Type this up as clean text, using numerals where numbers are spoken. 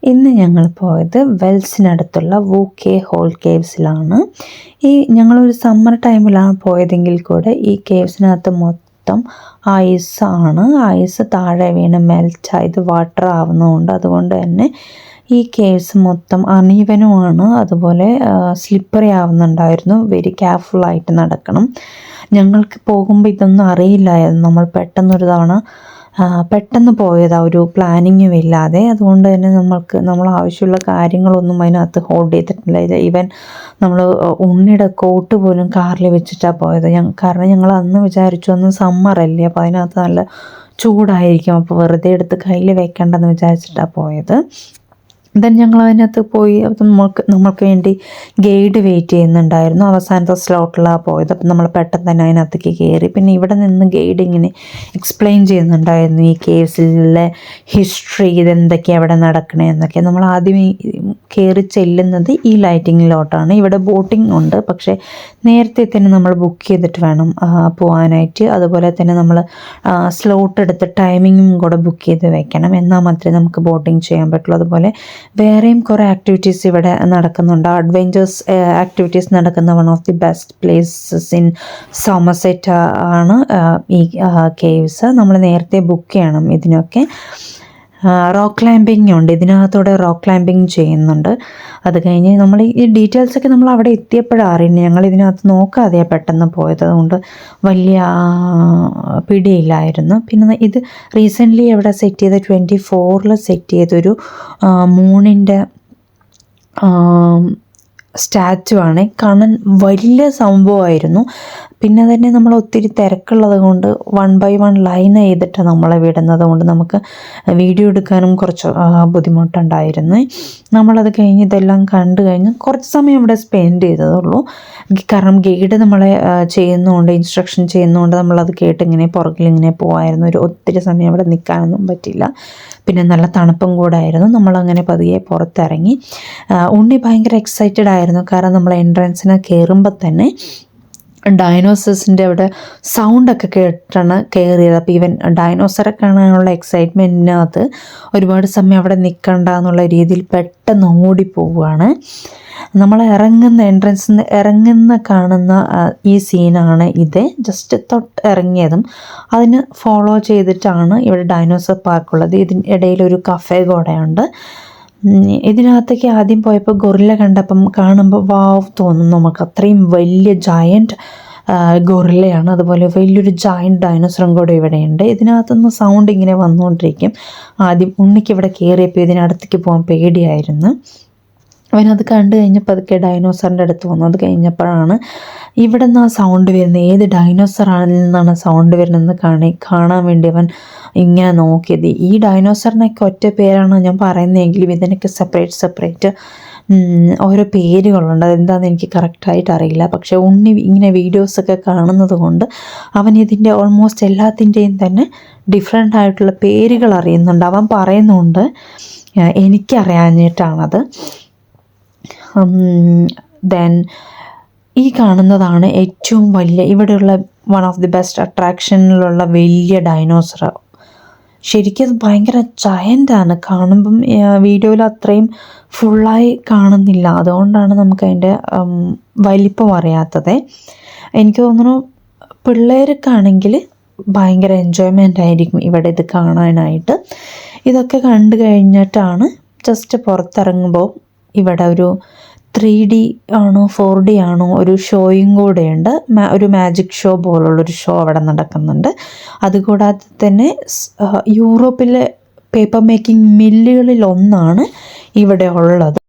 ഇന്ന് ഞങ്ങൾ പോയത് വെൽസിനടുത്തുള്ള വൂക്കെ ഹോൾ കേവ്സിലാണ്. ഞങ്ങളൊരു സമ്മർ ടൈമിലാണ് പോയതെങ്കിൽ കൂടെ ഈ കേവ്സിനകത്ത് മൊത്തം ഐസാണ്. ഐസ് താഴെ വീണ് മെൽറ്റായത് വാട്ടർ ആവുന്നതുകൊണ്ട് അതുകൊണ്ട് തന്നെ ഈ കേവ്സ് മൊത്തം അണീവനുമാണ്, അതുപോലെ സ്ലിപ്പറി ആവുന്നുണ്ടായിരുന്നു. വെരി കെയർഫുള്ളായിട്ട് നടക്കണം. ഞങ്ങൾക്ക് പോകുമ്പോൾ ഇതൊന്നും അറിയില്ലായിരുന്നു. നമ്മൾ പെട്ടെന്ന് പോയതാണ്, ഒരു പ്ലാനിങ്ങും ഇല്ലാതെ. അതുകൊണ്ട് തന്നെ നമ്മൾ ആവശ്യമുള്ള കാര്യങ്ങളൊന്നും അതിനകത്ത് ഹോൾഡ് ചെയ്തിട്ടില്ല. ഈവൻ നമ്മൾ ഉണ്ണിയുടെ കോട്ട് പോലും കാറിൽ വെച്ചിട്ടാണ് പോയത്. കാരണം ഞങ്ങൾ അന്ന് വിചാരിച്ചു അന്ന് സമ്മറല്ലേ, അപ്പോൾ അതിനകത്ത് നല്ല ചൂടായിരിക്കും, അപ്പോൾ വെറുതെ എടുത്ത് കയ്യിൽ വെക്കേണ്ടെന്ന് വിചാരിച്ചിട്ടാണ് പോയത്. ദെൻ ഞങ്ങൾ അതിനകത്ത് പോയി. നമ്മൾക്ക് വേണ്ടി ഗൈഡ് വെയിറ്റ് ചെയ്യുന്നുണ്ടായിരുന്നു. അവസാനത്തെ സ്ലോട്ടിലാണ് പോയത്. അപ്പം നമ്മൾ പെട്ടെന്ന് തന്നെ അതിനകത്തേക്ക് കയറി. പിന്നെ ഇവിടെ നിന്ന് ഗൈഡ് ഇങ്ങനെ എക്സ്പ്ലെയിൻ ചെയ്യുന്നുണ്ടായിരുന്നു ഈ കേസിലെ ഹിസ്റ്ററി, ഇതെന്തൊക്കെയാണ് അവിടെ നടക്കണേന്നൊക്കെ. നമ്മൾ ആദ്യമേ കയറി ചെല്ലുന്നത് ഈ ലൈറ്റിങ്ങിലോട്ടാണ്. ഇവിടെ ബോട്ടിംഗ് ഉണ്ട്, പക്ഷേ നേരത്തെ തന്നെ നമ്മൾ ബുക്ക് ചെയ്തിട്ട് വേണം പോകാനായിട്ട്. അതുപോലെ തന്നെ നമ്മൾ സ്ലോട്ട് എടുത്ത് ടൈമിങ്ങും കൂടെ ബുക്ക് ചെയ്ത് വെക്കണം, എന്നാൽ മാത്രമേ നമുക്ക് ബോട്ടിംഗ് ചെയ്യാൻ പറ്റുള്ളൂ. അതുപോലെ വേറെയും കുറേ ആക്ടിവിറ്റീസ് ഇവിടെ നടക്കുന്നുണ്ട്. അഡ്വെഞ്ചേഴ്സ് ആക്ടിവിറ്റീസ് നടക്കുന്ന one of the best places in Somerset ആണ് ഈ കേവ്സ്. നമ്മൾ നേരത്തെ ബുക്ക് ചെയ്യണം ഇതിനൊക്കെ. റോക്ക് ക്ലൈമ്പിംഗ് ഉണ്ട്, ഇതിനകത്തൂടെ റോക്ക് ക്ലൈമ്പിംഗ് ചെയ്യുന്നുണ്ട്. അത് കഴിഞ്ഞ് നമ്മൾ ഈ ഡീറ്റെയിൽസൊക്കെ നമ്മൾ അവിടെ എത്തിയപ്പോഴാണ് അറിയുന്നത്. ഞങ്ങൾ ഇതിനകത്ത് നോക്കാതെയാണ് പെട്ടെന്ന് പോയത്, അതുകൊണ്ട് വലിയ പിടിയില്ലായിരുന്നു. പിന്നെ ഇത് റീസെൻ്റ്ലി ഇവിടെ സെറ്റ് ചെയ്ത 24 സെറ്റ് ചെയ്തൊരു മൂണിൻ്റെ സ്റ്റാച്ചു ആണ്. കാണാൻ വലിയ സംഭവമായിരുന്നു. പിന്നെ തന്നെ നമ്മൾ ഒത്തിരി തിരക്കുള്ളത് കൊണ്ട് 1 by 1 ലൈൻ ചെയ്തിട്ട് നമ്മളെ വിടുന്നത് കൊണ്ട് നമുക്ക് വീഡിയോ എടുക്കാനും കുറച്ച് ബുദ്ധിമുട്ടുണ്ടായിരുന്നു. നമ്മളത് കഴിഞ്ഞ് ഇതെല്ലാം കണ്ടു കഴിഞ്ഞ് കുറച്ച് സമയം ഇവിടെ സ്പെൻഡ് ചെയ്തതുള്ളൂ. കാരണം ഗൈഡ് നമ്മളെ ചെയ്യുന്നതുകൊണ്ട്, ഇൻസ്ട്രക്ഷൻ ചെയ്യുന്നതുകൊണ്ട് നമ്മളത് കേട്ടിങ്ങനെ പുറകിലിങ്ങനെ പോകായിരുന്നു. ഒത്തിരി സമയം അവിടെ നിൽക്കാനൊന്നും പറ്റില്ല. പിന്നെ നല്ല തണുപ്പും കൂടെ ആയിരുന്നു. നമ്മളങ്ങനെ പതിയെ പുറത്തിറങ്ങി. ഉണ്ണി ഭയങ്കര എക്സൈറ്റഡ് ആയിരുന്നു, കാരണം നമ്മൾ എൻട്രൻസിന് കയറുമ്പോൾ തന്നെ ഡൈനോസേഴ്സിൻ്റെ അവിടെ സൗണ്ടൊക്കെ കേട്ടാണ് കയറിയത്. അപ്പോൾ ഈവൻ ഡൈനോസറെ കാണാനുള്ള എക്സൈറ്റ്മെൻറ്റിനകത്ത് ഒരുപാട് സമയം അവിടെ നിൽക്കണ്ട എന്നുള്ള രീതിയിൽ പെട്ടെന്ന് ഓടിപ്പോവുകയാണ്. നമ്മൾ എൻട്രൻസിൽ നിന്ന് ഇറങ്ങുന്ന കാണുന്ന ഈ സീനാണ് ഇത്. ജസ്റ്റ് ഇറങ്ങിയതും അതിന് ഫോളോ ചെയ്തിട്ടാണ് ഇവിടെ ഡൈനോസർ പാർക്കുള്ളത്. ഇതിന് ഇടയിലൊരു കഫേ കൂടെയുണ്ട്. ഇതിനകത്തേക്ക് ആദ്യം പോയപ്പോൾ ഗൊറില്ല കാണുമ്പോൾ വാവ് തോന്നും നമുക്ക്. അത്രയും വലിയ ജയൻറ്റ് ഗൊറില്ലയാണ്. അതുപോലെ വലിയൊരു ജയൻറ്റ് ഡൈനോസറും കൂടെ ഇവിടെയുണ്ട്. ഇതിനകത്തുനിന്ന് സൗണ്ട് ഇങ്ങനെ വന്നുകൊണ്ടിരിക്കും. ആദ്യം ഉണ്ണിക്ക് ഇവിടെ കയറിയപ്പോൾ ഇതിനടുത്തേക്ക് പോകാൻ പേടിയായിരുന്നു. അവനത് കണ്ടു കഴിഞ്ഞപ്പോൾ അതൊക്കെ ഡൈനോസറിൻ്റെ അടുത്ത് വന്നു. അത് കഴിഞ്ഞപ്പോഴാണ് ഇവിടെ നിന്ന് ആ സൗണ്ട് വരുന്നത്, ഏത് ഡൈനോസറിൽ നിന്നാണ് സൗണ്ട് വരുന്നതെന്ന് കാണാൻ വേണ്ടി അവൻ ഇങ്ങനെ നോക്കിയത്. ഈ ഡൈനോസറിനൊക്കെ ഒറ്റ പേരാണ് ഞാൻ പറയുന്നതെങ്കിലും ഇതിനൊക്കെ സെപ്പറേറ്റ് ഓരോ പേരുകളുണ്ട്. അതെന്താണെന്ന് എനിക്ക് കറക്റ്റായിട്ട് അറിയില്ല. പക്ഷേ ഉണ്ണി ഇങ്ങനെ വീഡിയോസൊക്കെ കാണുന്നത് കൊണ്ട് അവൻ ഇതിൻ്റെ ഓൾമോസ്റ്റ് എല്ലാത്തിൻ്റെയും തന്നെ ഡിഫറെൻ്റ് ആയിട്ടുള്ള പേരുകൾ അറിയുന്നുണ്ട്. അവൻ പറയുന്നുണ്ട്, എനിക്കറിയാഞ്ഞിട്ടാണത്. ദെൻ ഈ കാണുന്നതാണ് ഏറ്റവും വലിയ ഇവിടെയുള്ള വൺ ഓഫ് ദി ബെസ്റ്റ് അട്രാക്ഷനിലുള്ള വലിയ ഡൈനോസർ. ശരിക്കും അത് ഭയങ്കര ജയൻ്റാണ്. കാണുമ്പം വീഡിയോയിൽ അത്രയും ഫുള്ളായി കാണുന്നില്ല, അതുകൊണ്ടാണ് നമുക്കതിൻ്റെ വലിപ്പം അറിയാത്തത്. എനിക്ക് തോന്നുന്നു പിള്ളേർക്കാണെങ്കിൽ ഭയങ്കര എൻജോയ്മെൻ്റ് ആയിരിക്കും ഇവിടെ ഇത് കാണാനായിട്ട്. ഇതൊക്കെ കണ്ടു കഴിഞ്ഞിട്ടാണ് ജസ്റ്റ് പുറത്തിറങ്ങുമ്പോൾ ഇവിടെ ഒരു 3D ആണോ 4D ആണോ ഒരു ഷോയും കൂടെയുണ്ട്. ഒരു മാജിക് ഷോ പോലുള്ളൊരു ഷോ അവിടെ നടക്കുന്നുണ്ട്. അതുകൂടാതെ തന്നെ യൂറോപ്പിലെ പേപ്പർ മേക്കിംഗ് മില്ലുകളിൽ ഒന്നാണ് ഇവിടെ ഉള്ളത്.